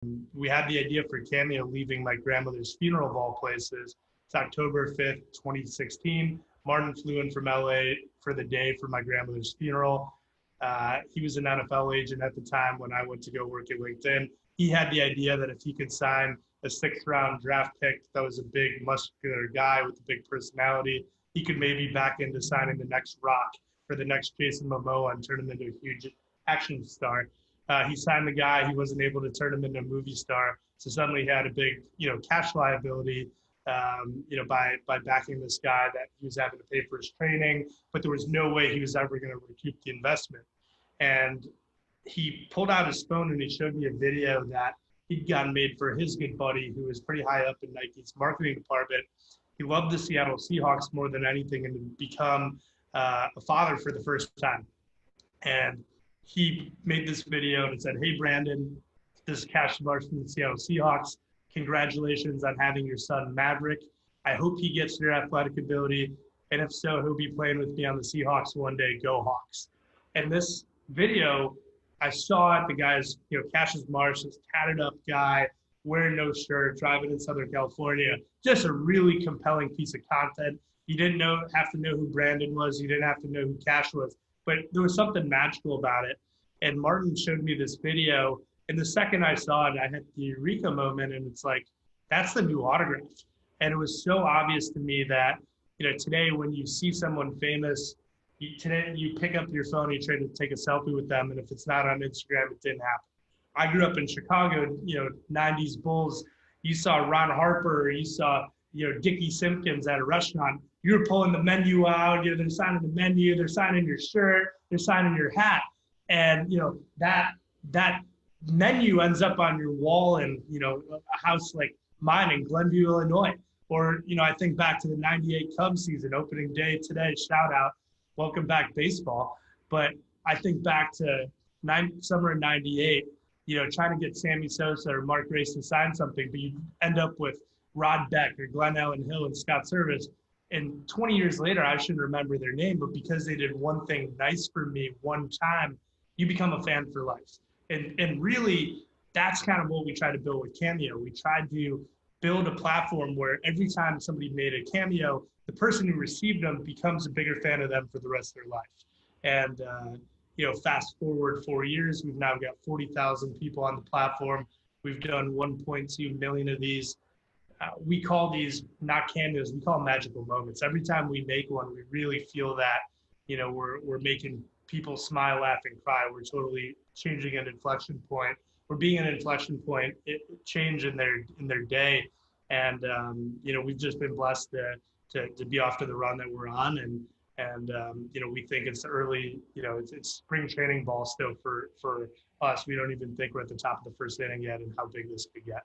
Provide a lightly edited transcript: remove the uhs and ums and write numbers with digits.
We had the idea for Cameo leaving my grandmother's funeral of all places. It's October 5th, 2016. Martin flew in from LA for the day for my grandmother's funeral. He was an NFL agent at the time when I went to go work at LinkedIn. He had the idea that if he could sign a sixth round draft pick that was a big muscular guy with a big personality, he could maybe back into signing the next Rock or the next Jason Momoa and turn him into a huge action star. He signed the guy. He wasn't able to turn him into a movie star. So suddenly he had a big, cash liability, by backing this guy that he was having to pay for his training, but there was no way he was ever going to recoup the investment. And he pulled out his phone and he showed me a video that he'd gotten made for his good buddy who was pretty high up in Nike's marketing department. He loved the Seattle Seahawks more than anything and had become a father for the first time. And he made this video and it said, "Hey, Brandon, this is Cash Marsh from the Seattle Seahawks. Congratulations on having your son, Maverick. I hope he gets your athletic ability. And if so, he'll be playing with me on the Seahawks one day. Go Hawks." And this video, I saw it. The guy's, Cassius Marsh, this tatted up guy, wearing no shirt, driving in Southern California. Just a really compelling piece of content. You didn't have to know who Brandon was. You didn't have to know who Cash was. But there was something magical about it. And Martin showed me this video. And the second I saw it, I had the eureka moment. And it's like, that's the new autograph. And it was so obvious to me that, today when you see someone famous, you pick up your phone, you try to take a selfie with them. And if it's not on Instagram, it didn't happen. I grew up in Chicago, 90s Bulls. You saw Ron Harper, you saw, Dickie Simpkins at a restaurant. You were pulling the menu out, they're signing the menu, they're signing your shirt, they're signing your hat. And, that menu ends up on your wall in, a house like mine in Glenview, Illinois. Or, I think back to the 98 Cubs season, opening day today, shout out, welcome back baseball. But I think back to summer of 98, trying to get Sammy Sosa or Mark Grace to sign something, but you end up with Rod Beck or Glenn Allen Hill and Scott Service. And 20 years later, I shouldn't remember their name, but because they did one thing nice for me one time, you become a fan for life. And really, that's kind of what we try to build with Cameo. We tried to build a platform where every time somebody made a cameo, the person who received them becomes a bigger fan of them for the rest of their life. And, fast forward 4 years, we've now got 40,000 people on the platform. We've done 1.2 million of these. We call these not cameos, we call them magical moments. Every time we make one, we really feel that, we're making people smile, laugh, and cry. We're totally changing an inflection point. We're being an inflection point, change in their day. And, we've just been blessed to be off to the run that we're on. And we think it's early, it's spring training ball still for us. We don't even think we're at the top of the first inning yet and how big this could get.